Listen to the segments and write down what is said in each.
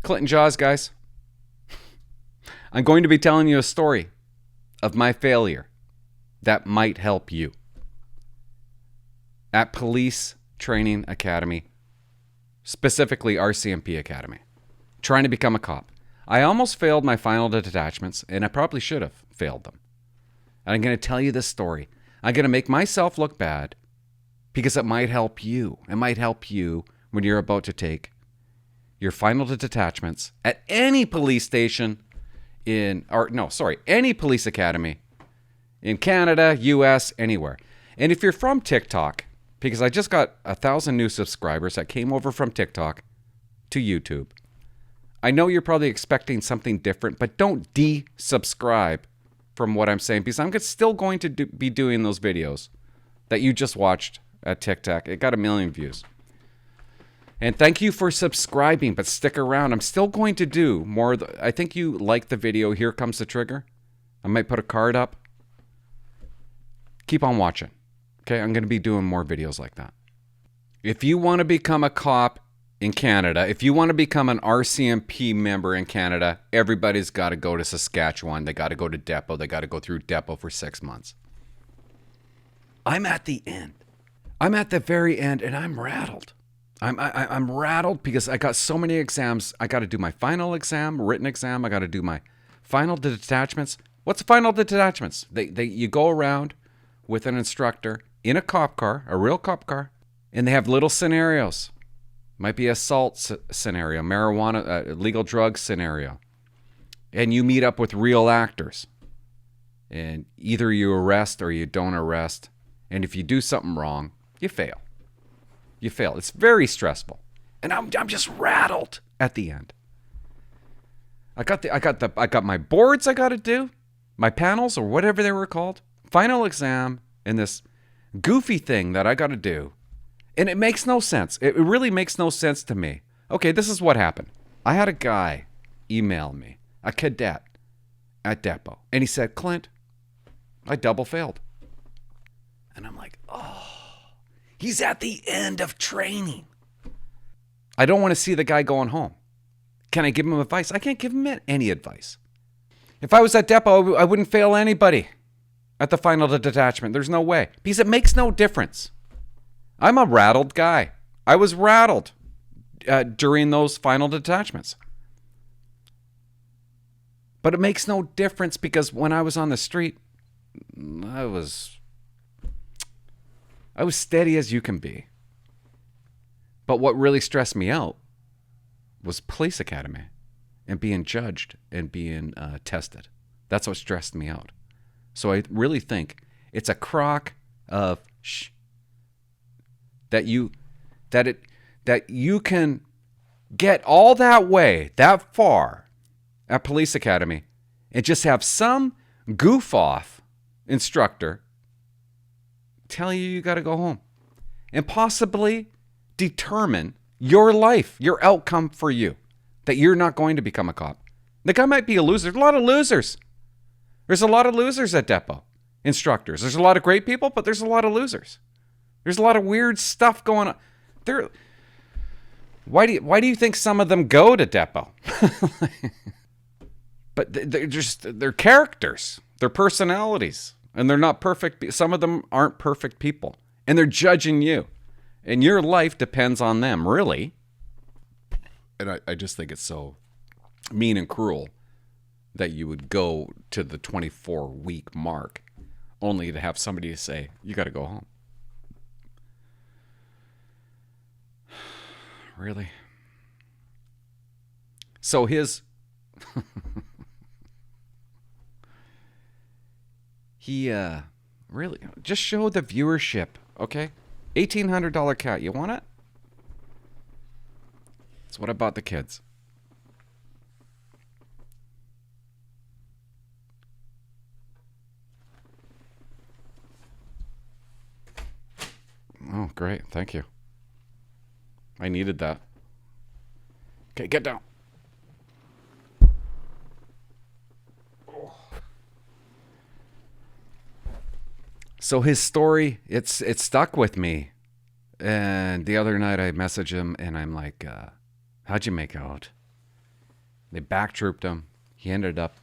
Clinton Jaws, guys. I'm going to be telling you a story of my failure that might help you. At Police Training Academy, specifically RCMP Academy, trying to become a cop. I almost failed my final detachments, and I probably should have failed them. And I'm going to tell you this story. I'm going to make myself look bad because it might help you. It might help you when you're about to take your final detachments at any police station any police academy in Canada, US, anywhere. And if you're from TikTok, because I just got 1,000 new subscribers that came over from TikTok to YouTube. I know you're probably expecting something different, but don't desubscribe from what I'm saying, because I'm still going to be doing those videos that you just watched at TikTok. It got 1 million views. And thank you for subscribing, but stick around. I'm still going to do more. I think you like the video. Here comes the trigger. I might put a card up. Keep on watching. Okay, I'm going to be doing more videos like that. If you want to become a cop in Canada, if you want to become an RCMP member in Canada, everybody's got to go to Saskatchewan. They got to go to Depot. They got to go through Depot for 6 months. I'm at the end. I'm at the very end, and I'm rattled. I'm rattled because I got so many exams. I got to do my final exam, written exam. I got to do my final detachments. What's final detachments? You go around with an instructor in a cop car, a real cop car, and they have little scenarios. Might be assault scenario, marijuana, illegal drug scenario. And you meet up with real actors. And either you arrest or you don't arrest. And if you do something wrong, you fail. You fail. It's very stressful. And I'm just rattled at the end. I got my boards I got to do, my panels or whatever they were called, final exam, and this goofy thing that I got to do. And it makes no sense. It really makes no sense to me. Okay, this is what happened. I had a guy email me, a cadet at Depot, and he said, "Clint, I double failed." And I'm like, oh, he's at the end of training. I don't want to see the guy going home. Can I give him advice? I can't give him any advice. If I was at Depot, I wouldn't fail anybody at the final detachment. There's no way. Because it makes no difference. I'm a rattled guy. I was rattled during those final detachments. But it makes no difference because when I was on the street, I was steady as you can be. But what really stressed me out was police academy and being judged and being tested. That's what stressed me out. So I really think it's a crock of that you can get all that way, that far at police academy and just have some goof off instructor tell you got to go home and possibly determine your life, your outcome for you, that you're not going to become a cop. The guy might be a loser. There's a lot of losers. There's a lot of losers at Depot. Instructors. There's a lot of great people, but there's a lot of losers. There's a lot of weird stuff going on. Why do you think some of them go to Depot? But they're characters. They're personalities. And they're not perfect. Some of them aren't perfect people. And they're judging you. And your life depends on them, really. And I just think it's so mean and cruel that you would go to the 24-week mark only to have somebody say, you got to go home. Really? So his... he really... Just show the viewership, okay? $1,800 cat. You want it? That's what I bought the kids. Oh, great. Thank you. I needed that. Okay, get down. So his story, it stuck with me. And the other night I messaged him and I'm like, how'd you make out? They backtrooped him. He ended up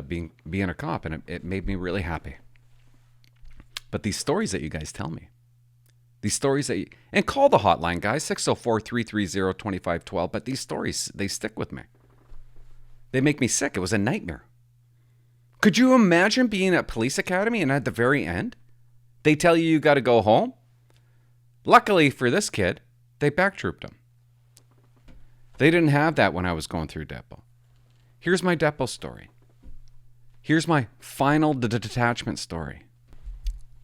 being a cop, and it made me really happy. But these stories that you guys tell me, these stories that and call the hotline, guys, 604-330-2512. But these stories, they stick with me. They make me sick. It was a nightmare. Could you imagine being at police academy and at the very end, they tell you got to go home? Luckily for this kid, they backtrooped him. They didn't have that when I was going through depot. Here's my depot story. Here's my final detachment story.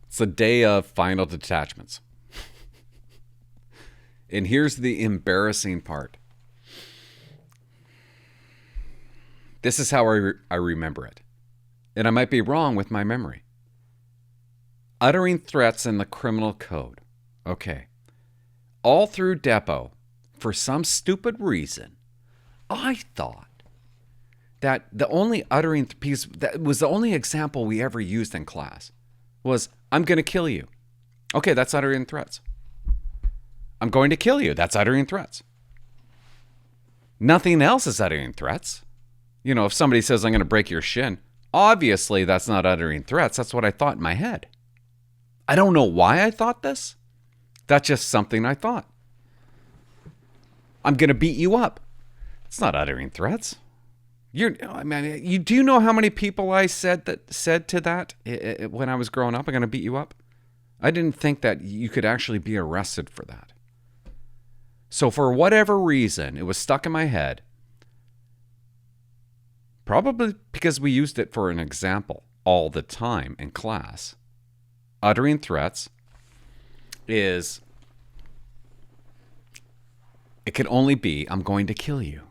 It's the day of final detachments. And here's the embarrassing part. This is how I remember it. And I might be wrong with my memory. Uttering threats in the criminal code. Okay. All through depot, for some stupid reason, I thought that the only uttering piece, that was the only example we ever used in class, was, I'm going to kill you. Okay, that's uttering threats. I'm going to kill you. That's uttering threats. Nothing else is uttering threats. You know, if somebody says, I'm going to break your shin, obviously that's not uttering threats. That's what I thought in my head. I don't know why I thought this. That's just something I thought. I'm going to beat you up. It's not uttering threats. Do you know how many people I said to that when I was growing up? I'm going to beat you up. I didn't think that you could actually be arrested for that. So for whatever reason, it was stuck in my head. Probably because we used it for an example all the time in class. Uttering threats is, it could only be, I'm going to kill you.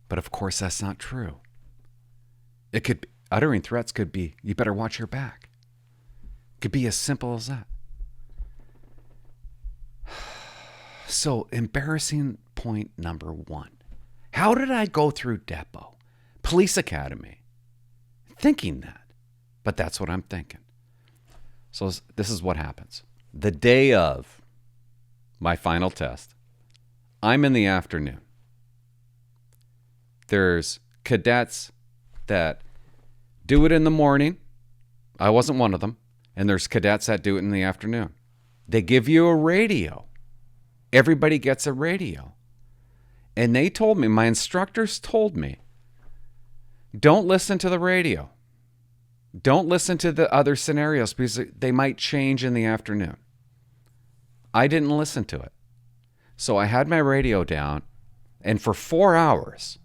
But of course, that's not true. Uttering threats could be, you better watch your back. It could be as simple as that. So, embarrassing point number 1. How did I go through depot, police academy, thinking that? But that's what I'm thinking. So this is what happens. The day of my final test, I'm in the afternoon. There's cadets that do it in the morning. I wasn't one of them. And there's cadets that do it in the afternoon. They give you a radio. Everybody gets a radio. And they told me, my instructors told me, don't listen to the radio. Don't listen to the other scenarios because they might change in the afternoon. I didn't listen to it. So I had my radio down, and for 4 hours,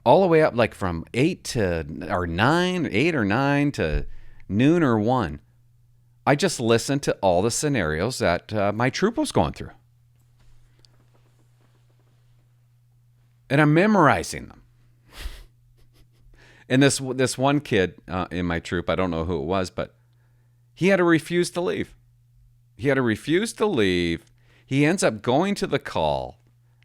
all the way up like from 8 or 9 to noon or 1, I just listened to all the scenarios that my troop was going through. And I'm memorizing them. And this one kid in my troop, I don't know who it was, but he had to refuse to leave. He ends up going to the call.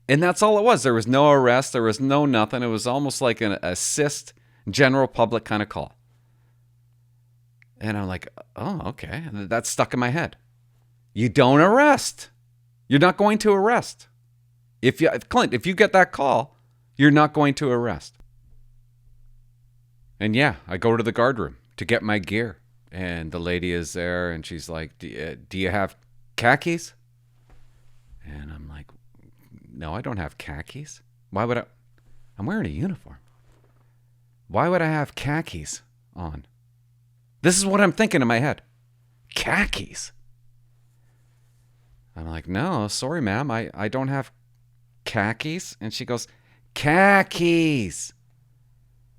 And that's all it was. There was no arrest. There was no nothing. It was almost like an assist general public kind of call. And I'm like, oh, okay. And that's stuck in my head. You don't arrest. You're not going to arrest. Clint, if you get that call, you're not going to arrest. And yeah, I go to the guard room to get my gear. And the lady is there and she's like, do you have khakis? And I'm like, no, I don't have khakis. Why would I? I'm wearing a uniform. Why would I have khakis on? This is what I'm thinking in my head. Khakis. I'm like, no, sorry, ma'am. I don't have khakis. And she goes, khakis.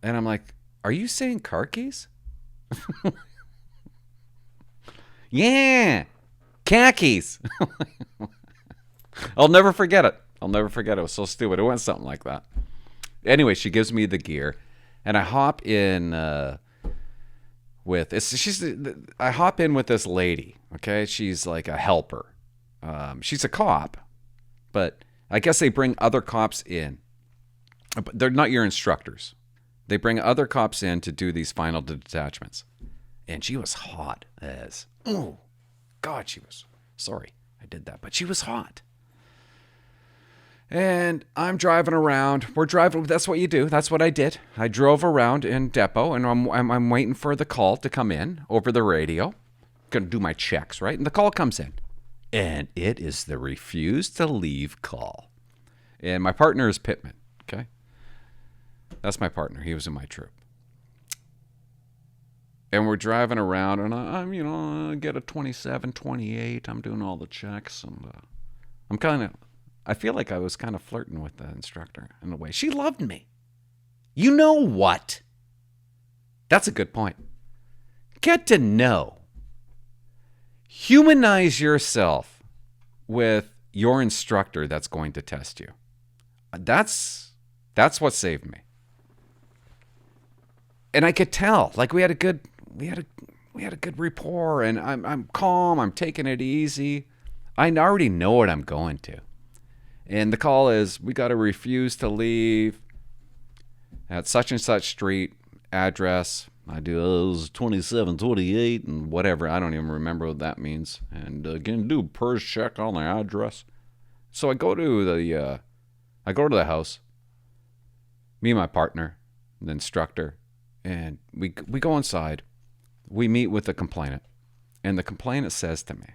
And I'm like, are you saying car keys? Yeah, khakis. I'll never forget it. It was so stupid. It went something like that. Anyway, she gives me the gear, and I hop in with this lady. Okay, she's like a helper. She's a cop, but I guess they bring other cops in. But they're not your instructors. They bring other cops in to do these final detachments. And she was hot as, oh, God, she was. Sorry, I did that, but she was hot. And I'm driving around. We're driving. That's what you do. That's what I did. I drove around in Depot, and I'm waiting for the call to come in over the radio. Gonna do my checks, right? And the call comes in, and it is the refuse to leave call. And my partner is Pittman. Okay, that's my partner. He was in my troop. And we're driving around, and I'm, I get a 27, 28. I'm doing all the checks, and I feel like I was kind of flirting with the instructor in a way. She loved me. You know what? That's a good point. Get to know. Humanize yourself with your instructor that's going to test you. That's what saved me. And I could tell, like we had a good rapport, and I'm calm. I'm taking it easy. I already know what I'm going to. And the call is, we got to refuse to leave at such and such street, address. I do, it was 2728 and whatever. I don't even remember what that means. And can do a PERS check on the address. So I go to the house. Me and my partner, the instructor, and we go inside. We meet with the complainant. And the complainant says to me,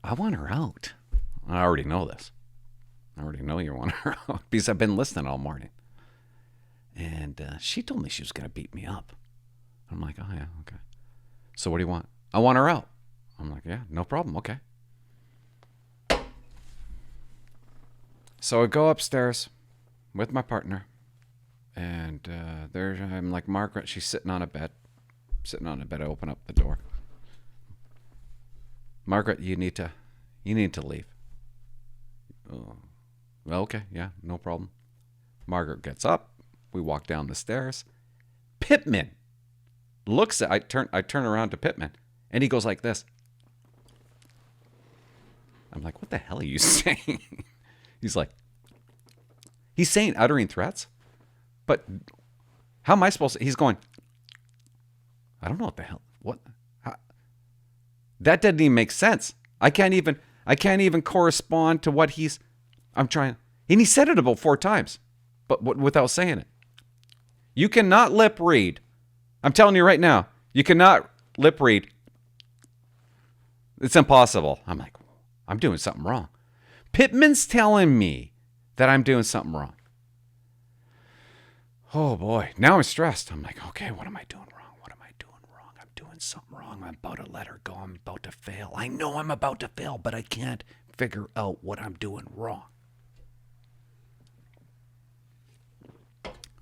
I want her out. I already know this. I already know you want her out because I've been listening all morning. And she told me she was going to beat me up. I'm like, oh, yeah, okay. So what do you want? I want her out. I'm like, yeah, no problem, okay. So I go upstairs with my partner. And there I'm like, Margaret, she's sitting on a bed. I open up the door. Margaret, you need to leave. Oh, well, okay, yeah, no problem. Margaret gets up. We walk down the stairs. Pittman looks at. I turn around to Pittman, and he goes like this. I'm like, what the hell are you saying? He's uttering threats, but how am I supposed to? He's going. I don't know what the hell. What? That doesn't even make sense. I can't even correspond to what I'm trying. And he said it about 4 times, but without saying it. You cannot lip read. I'm telling you right now, you cannot lip read. It's impossible. I'm like, I'm doing something wrong. Pittman's telling me that I'm doing something wrong. Oh boy, now I'm stressed. I'm like, okay, what am I doing wrong? I'm doing something wrong. I'm about to let her go. I'm about to fail. I know I'm about to fail, but I can't figure out what I'm doing wrong.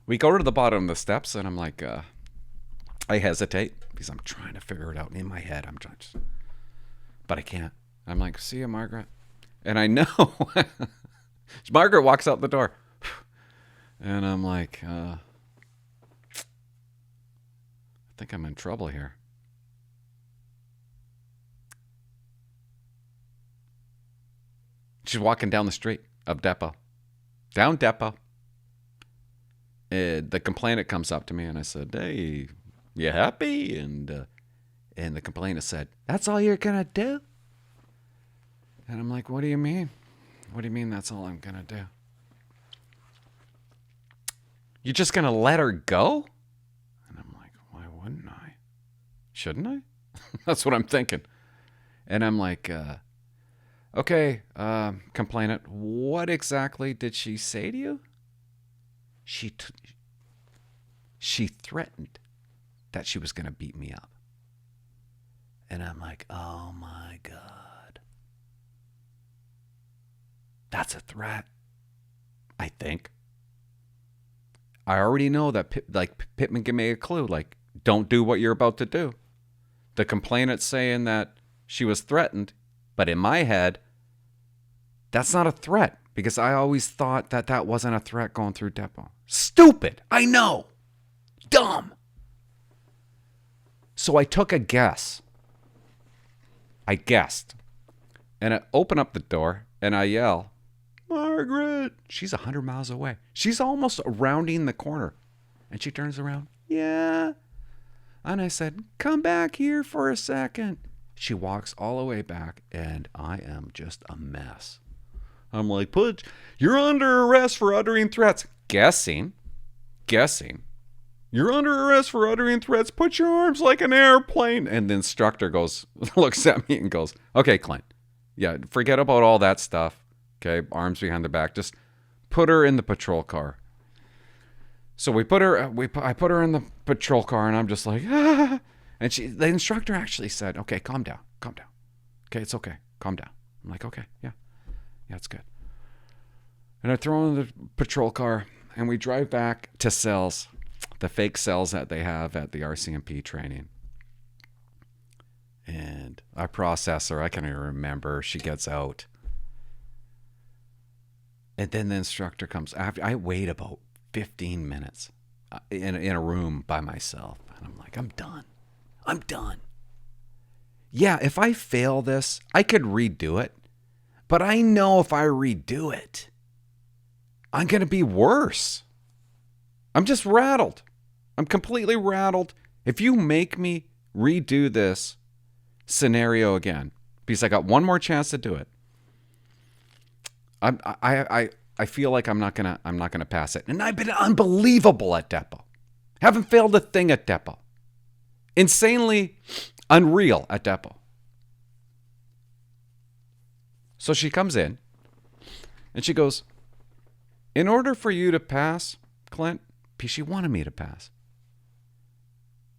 We go to the bottom of the steps, and I'm like, I hesitate because I'm trying to figure it out in my head. But I can't. I'm like, see you, Margaret. And I know. Margaret walks out the door. And I'm like, I think I'm in trouble here. She's walking down the street of Depot. Down Depot. The complainant comes up to me, and I said, hey, you happy? And the complainant said, that's all you're going to do? And I'm like, what do you mean? What do you mean that's all I'm going to do? You're just going to let her go? And I'm like, why wouldn't I? Shouldn't I? That's what I'm thinking. And I'm like, okay, complainant, what exactly did she say to you? She threatened that she was going to beat me up. And I'm like, oh my God. That's a threat. I think. I already know that Pittman gave me a clue, like, don't do what you're about to do. The complainant's saying that she was threatened, but in my head, that's not a threat because I always thought that wasn't a threat going through Depot. Stupid. I know. Dumb. So I took a guess. I guessed. And I open up the door and I yell, Margaret. She's 100 miles away. She's almost rounding the corner. And she turns around. Yeah. And I said, come back here for a second. She walks all the way back, and I am just a mess. I'm like, you're under arrest for uttering threats. Guessing. You're under arrest for uttering threats. Put your arms like an airplane. And the instructor looks at me and goes, okay, Clint. Yeah, forget about all that stuff. Okay, arms behind the back. Just put her in the patrol car. So I put her in the patrol car, and I'm just like, ah. And the instructor actually said, okay, calm down. Okay, it's okay. Calm down. I'm like, okay, yeah, it's good. And I throw her in the patrol car, and we drive back to cells, the fake cells that they have at the RCMP training. And I process her. I can't even remember. She gets out. And then the instructor comes. I wait about 15 minutes in a room by myself. And I'm like, I'm done. Yeah, if I fail this, I could redo it. But I know if I redo it, I'm going to be worse. I'm just rattled. I'm completely rattled. If you make me redo this scenario again, because I got one more chance to do it, I feel like I'm not gonna pass it. And I've been unbelievable at Depot. Haven't failed a thing at Depot. Insanely unreal at Depot. So she comes in and she goes, in order for you to pass, Clint, because she wanted me to pass,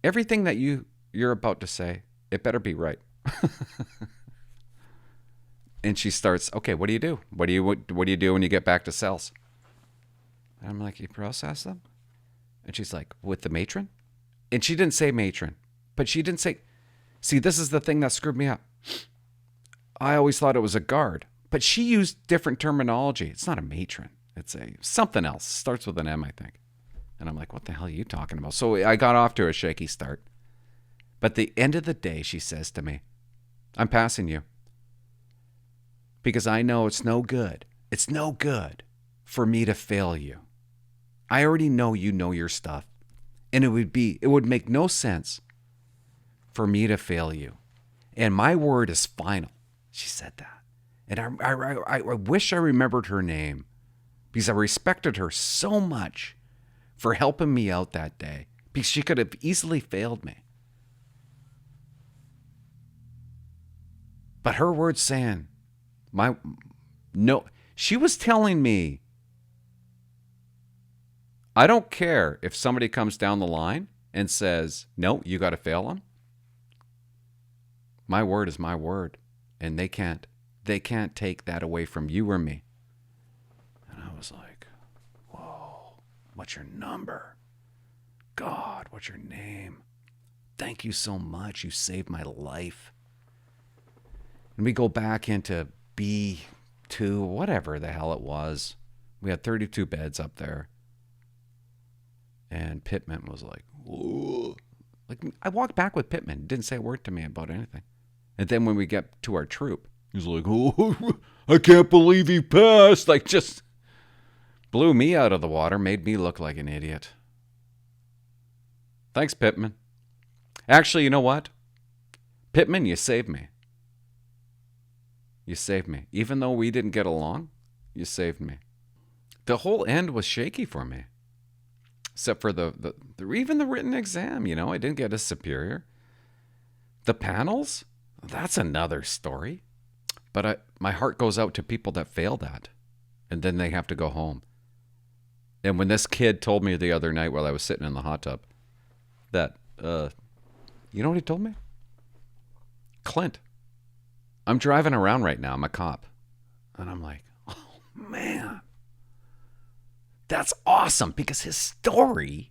everything that you're about to say, it better be right. And she starts, okay, what do you do? What do you do when you get back to cells? And I'm like, you process them? And she's like, with the matron? And she didn't say matron, but she didn't say, see, this is the thing that screwed me up. I always thought it was a guard, but she used different terminology. It's not a matron. It's something else. Starts with an M, I think. And I'm like, what the hell are you talking about? So I got off to a shaky start. But at the end of the day, she says to me, I'm passing you. Because I know it's no good. It's no good for me to fail you. I already know you know your stuff. And it would make no sense for me to fail you. And my word is final. She said that. And I wish I remembered her name, because I respected her so much for helping me out that day, because she could have easily failed me. But her words saying, she was telling me, I don't care if somebody comes down the line and says, no, you got to fail them. My word is my word, and they can't take that away from you or me. And I was like, whoa, what's your number? God, what's your name? Thank you so much. You saved my life. And we go back into B2, whatever the hell it was. We had 32 beds up there. And Pittman was like, whoa. Like, I walked back with Pittman. Didn't say a word to me about anything. And then when we get to our troop, he's like, oh, I can't believe he passed. Like, just blew me out of the water, made me look like an idiot. Thanks, Pittman. Actually, you know what? Pittman, you saved me. You saved me. Even though we didn't get along, you saved me. The whole end was shaky for me. Except for even the written exam, I didn't get a superior. The panels, that's another story. But my heart goes out to people that fail that, and then they have to go home. And when this kid told me the other night while I was sitting in the hot tub that, you know what he told me? Clint, I'm driving around right now. I'm a cop. And I'm like, oh, man. That's awesome, because his story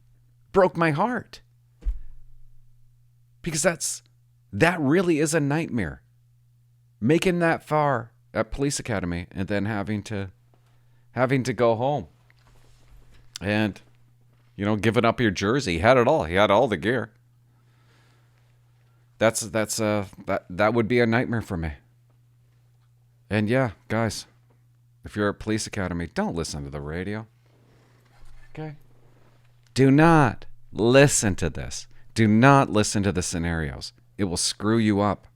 broke my heart. Because that really is a nightmare. Making that far at police academy and then having to go home. And, giving up your jersey. He had it all. He had all the gear. That would be a nightmare for me. And yeah, guys, if you're at police academy, don't listen to the radio. Okay? Do not listen to this. Do not listen to the scenarios. It will screw you up.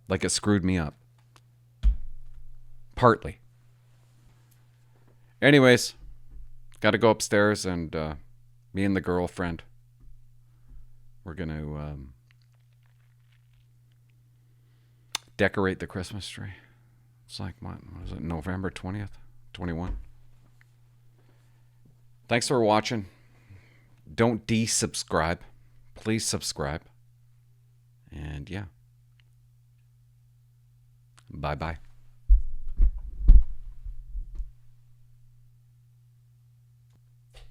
Like it screwed me up. Partly. Anyways, got to go upstairs and me and the girlfriend, we're going to decorate the Christmas tree. It's like, what was it, November 20th? 21. Thanks for watching. Don't desubscribe. Please subscribe. And yeah. Bye-bye.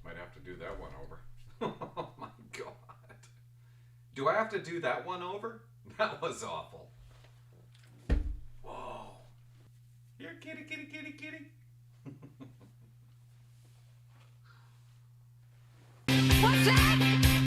Might have to do that one over. Oh my God. Do I have to do that one over? That was awful. Whoa. Here, kitty, kitty, kitty, kitty.